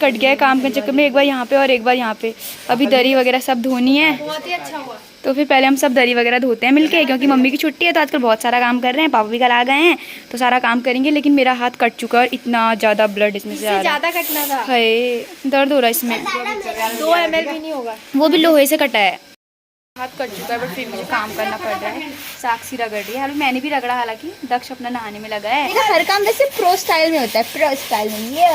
Cut गया है काम के चक्कर में, एक बार यहाँ पे और एक बार यहाँ पे। अभी दरी वगैरह सब धोनी है, बहुत ही अच्छा हुआ। तो फिर पहले हम सब दरी वगैरह धोते हैं मिलके, क्योंकि मम्मी की छुट्टी है तो आजकल बहुत सारा काम कर रहे हैं, पापा भी कल आ गए हैं तो सारा काम करेंगे। लेकिन मेरा हाथ कट चुका है और इतना ज़्यादा ब्लड इसमें से आ रहा है, ज़्यादा कटना था। है दर्द हो रहा है इसमें। 2 ml भी नहीं होगा, वो भी लोहे से कटा है। हाथ कट चुका है बट फिर मुझे काम करना पड़ रहा है। साक्षी रगड़ रही है, हालांकि मैंने भी रगड़ा, हालांकि दक्ष अपना नहाने में लगा है। हर काम वैसे प्रो स्टाइल में होता है, प्रो स्टाइल में। ये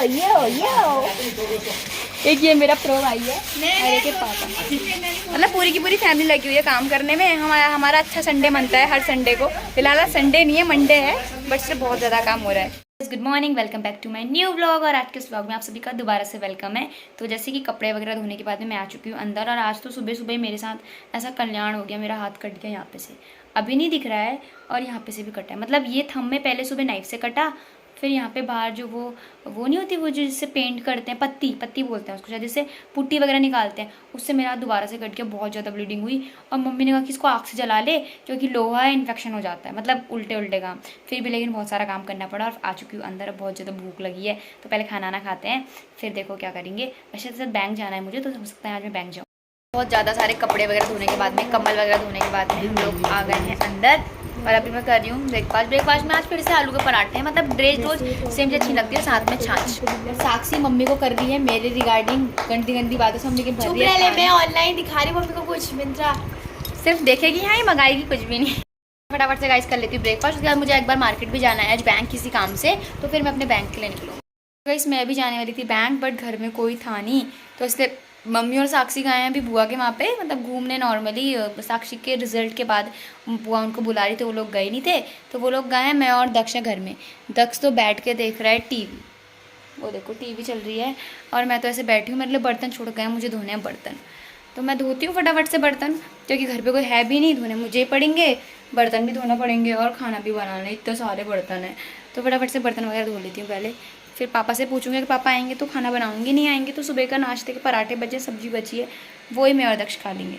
एक ये मेरा प्रो भाई है और एक पापा, मतलब पूरी की पूरी फैमिली लगी हुई है काम करने में। हमारा अच्छा संडे बनता है हर संडे को। फिलहाल संडे नहीं है, मंडे है, बट इससे बहुत ज़्यादा काम हो रहा है। Good morning, welcome back to my new vlog. और आज के इस व्लॉग में आप सभी का दोबारा से वेलकम है। तो जैसे कि कपड़े वगैरह धोने के बाद में मैं आ चुकी हूँ अंदर, और आज तो सुबह सुबह मेरे साथ ऐसा कल्याण हो गया, मेरा हाथ कट गया यहाँ पे से, अभी नहीं दिख रहा है, और यहाँ पे से भी कटा है। मतलब ये थंब में पहले सुबह नाइफ से कटा, फिर यहाँ पे बाहर जो वो नहीं होती, वो जो जिससे पेंट करते हैं, पत्ती बोलते हैं उसको शायद, जिससे पुट्टी वगैरह निकालते हैं, उससे मेरा दोबारा से कट गया, बहुत ज़्यादा ब्लीडिंग हुई। और मम्मी ने कहा कि इसको आग से जला ले क्योंकि लोहा है, इन्फेक्शन हो जाता है, मतलब उल्टे काम। फिर भी लेकिन बहुत सारा काम करना पड़ा, और आ चुकी हूँ अंदर। अब बहुत ज़्यादा भूख लगी है, तो पहले खाना खाते हैं, फिर देखो क्या करेंगे। वैसे तो बैंक जाना है मुझे, तो हो सकता है आज मैं बैंक जाऊँ। बहुत ज़्यादा सारे कपड़े वगैरह धोने के बाद में, कम्बल वगैरह धोने के बाद में हम लोग आ गए हैं अंदर, और अभी मैं कर रही हूँ ब्रेकफास्ट में आज फिर से आलू के पराठे हैं। मतलब रोज सेम अच्छी लगती है, साथ में छाछ। साक्षी मम्मी को कर रही है मेरे रिगार्डिंग गंदी बातें से, मम्मी के भर रही है। मैं ऑनलाइन दिखा रही हूँ मम्मी को कुछ, मिंत्रा सिर्फ देखेगी, हाँ ही मंगाएगी, कुछ भी नहीं। फटाफट से गाइस कर लेती हूँ ब्रेकफास्ट। उसके बाद मुझे एक बार मार्केट भी जाना है आज बैंक किसी काम से, तो फिर मैं अपने बैंक के लिए निकलूँ। गाइस मैं भी जाने वाली थी बैंक, बट घर में कोई था नहीं, तो इसलिए मम्मी और साक्षी गए हैं अभी बुआ के वहाँ पे, मतलब घूमने नॉर्मली। साक्षी के रिजल्ट के बाद बुआ उनको बुला रही थी, वो लोग गए नहीं थे, तो वो लोग गए हैं। मैं और दक्ष घर में। दक्ष तो बैठ के देख रहा है टीवी, वो देखो टीवी चल रही है, और मैं तो ऐसे बैठी हूँ। मेरे लिए बर्तन छूट गए हैं, मुझे धोने हैं बर्तन, तो मैं धोती हूँ फटाफट से बर्तन, क्योंकि घर पे कोई है भी नहीं, धोने मुझे ही पड़ेंगे, बर्तन भी धोना पड़ेंगे और खाना भी बनाना है, इतने सारे बर्तन हैं। तो फटाफट से बर्तन वगैरह धो लेती हूँ पहले, फिर पापा से पूछूंगी कि पापा आएंगे तो खाना बनाऊंगी, नहीं आएंगे तो सुबह का नाश्ते के पराठे बचे, सब्जी बची है, वही मैं और दक्ष खा लेंगे।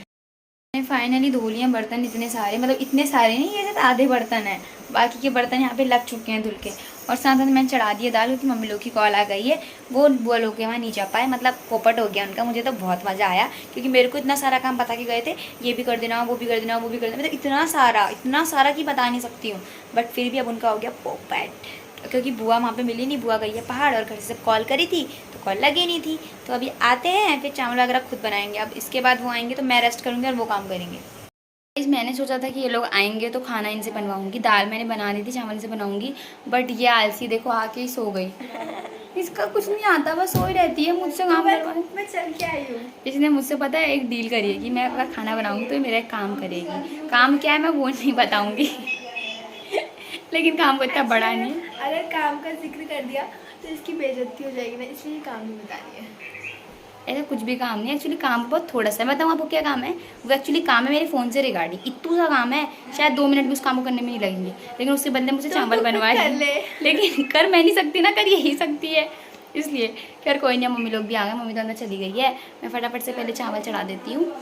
मैंने फाइनली धो लिए हैं बर्तन, इतने सारे, मतलब इतने सारे नहीं, ये आधे बर्तन हैं, बाकी के बर्तन यहाँ पे लग चुके हैं धुल के। और साथ साथ मैंने चढ़ा दिया दाल, क्योंकि मम्मी लोग की कॉल आ गई है, वो बुआ लोग के वहाँ नहीं जा पाए, मतलब पोपट हो गया उनका। मुझे तो बहुत मज़ा आया, क्योंकि मेरे को इतना सारा काम बता के गए थे, ये भी कर देना, वो भी कर देना, वो भी कर देना, मतलब इतना सारा कि बता नहीं सकती हूँ। बट फिर भी अब उनका हो गया पोपट, क्योंकि बुआ वहाँ पे मिली नहीं, बुआ गई है पहाड़, और घर से कॉल करी थी तो कॉल लगी नहीं थी। तो अभी आते हैं, फिर चावल वगैरह खुद बनाएंगे। अब इसके बाद वो आएंगे तो मैं रेस्ट करूँगी और वो काम करेंगे। मैंने सोचा था कि ये लोग आएंगे तो खाना इनसे बनवाऊंगी, दाल मैंने बना दी थी, चावल से बनाऊंगी, बट ये आलसी देखो आके ही सो गई। इसका कुछ नहीं आता, बस सो ही रहती है, मुझसे काम करवाने। मैं चल के आई हूँ। इसने मुझसे पता है एक डील करी है कि मैं अगर खाना बनाऊंगी तो मेरा एक काम करेगी। काम क्या है मैं वो नहीं बताऊंगी लेकिन काम को इतना बड़ा नहीं है। अगर काम का जिक्र कर दिया तो इसकी बेइज्जती हो जाएगी ना, इसलिए काम नहीं बता रही है। ऐसा कुछ भी काम नहीं, एक्चुअली काम बहुत थोड़ा सा है। मैं बताऊँ आपको क्या काम है, वो एक्चुअली काम है मेरे फ़ोन से रिगार्डिंग, इतना सा काम है, शायद 2 मिनट भी उस काम को करने में नहीं लगेंगे। लेकिन उसके बंदे मुझसे चावल बनवाए, लेकिन कर मैं नहीं सकती ना, कर यही सकती है, इसलिए। खैर कोई नहीं, मम्मी लोग भी आ गए, मम्मी तो अंदर चली गई है, मैं फटाफट से पहले चावल चढ़ा देती हूँ।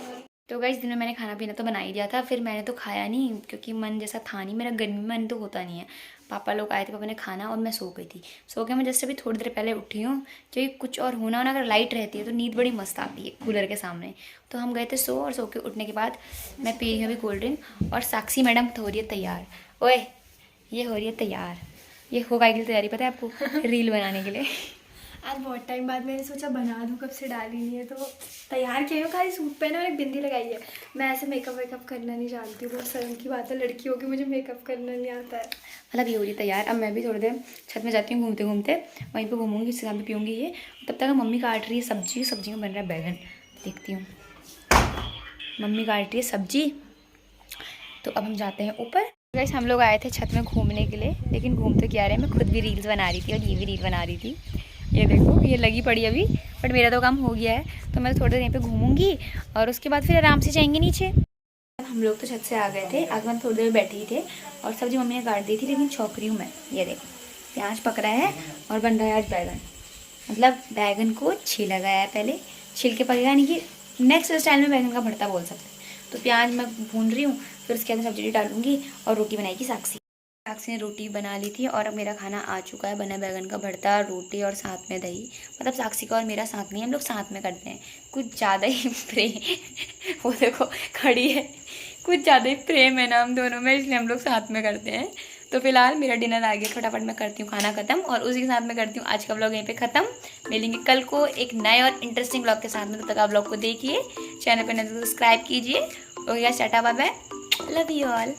तो गाइस दिन में मैंने खाना पीना तो बना ही दिया था, फिर मैंने तो खाया नहीं, क्योंकि मन जैसा था नहीं मेरा, गर्मी में मन तो होता नहीं है। पापा लोग आए थे, पापा ने खाना, और मैं सो गई थी। सो के मैं जस्ट अभी थोड़ी देर पहले उठी हूँ, क्योंकि कुछ और होना ना, अगर लाइट रहती है तो नींद बड़ी मस्त आती है कूलर के सामने। तो हम गए थे सो, और सो के उठने के बाद मैं पी रही हूँ अभी कोल्ड ड्रिंक, और साक्षी मैडम तो हो रही है तैयार। ओए ये हो रही है तैयार, ये हो गई तैयारी पता है आपको रील बनाने के लिए। आज बहुत टाइम बाद मैंने सोचा बना दूँ, कब से डाली नहीं है, तो तैयार किया हूँ, खाली सूट पहना और एक बिंदी लगाई है। मैं ऐसे मेकअप वेकअप करना नहीं जानती हूँ, बहुत शर्म की बात है, लड़की होगी मुझे मेकअप करना नहीं आता है। मतलब ये हो रही है तैयार। अब मैं भी थोड़ी देर छत में जाती हूँ, घूमते घूमते वहीं पे घूमूंगी, इसके साथ भी पीऊँगी ये। तब तक मम्मी काट रही है सब्जी में बन रहा है बैगन, देखती हूँ। मम्मी काट रही है सब्जी, तो अब हम जाते हैं ऊपर। गाइस हम लोग आए थे छत में घूमने के लिए, लेकिन घूम तो क्या रहे हैं, मैं खुद भी रील्स बना रही थी और ये भी रील बना रही थी। ये देखो ये लगी पड़ी अभी, बट मेरा तो काम हो गया है, तो मैं थोड़ी देर यहीं पे घूमूंगी, और उसके बाद फिर आराम से जाएंगे नीचे। हम लोग तो छत से आ गए थे, आगे मैं थोड़ी देर बैठे ही थे, और सब्जी मम्मी ने काट दी थी, लेकिन छौंक रही हूँ मैं। ये देखो प्याज पकड़ा है और बन रहा है आज बैगन, मतलब बैगन को छीला गया है, पहले छिल के पकेगा, यानी कि नेक्स्ट स्टाइल में बैगन का भरता बोल सकते हैं। तो प्याज मैं भून रही हूँ, फिर उसके अंदर सब्जी डालूंगी और रोटी बनाएगी साक्षी। साक्षी ने रोटी बना ली थी और अब मेरा खाना आ चुका है। बना बैगन का भरता, रोटी और साथ में दही। मतलब साक्षी का और मेरा साथ नहीं, हम लोग साथ में करते हैं, कुछ ज़्यादा ही प्रेम वो देखो खड़ी है, कुछ ज़्यादा ही प्रेम है ना हम दोनों में, इसलिए हम लोग साथ में करते हैं। तो फिलहाल मेरा डिनर आ गया, फटाफट मैं करती हूँ खाना ख़त्म और उसी के साथ मैं करती हूँ आज का व्लॉग यहीं पे ख़त्म। मिलेंगे कल को एक नए और इंटरेस्टिंग व्लॉग के साथ में। तब तक आप व्लॉग को देखिए, चैनल पर नए सब्सक्राइब कीजिए। Okay guys, tata bye bye, love you all.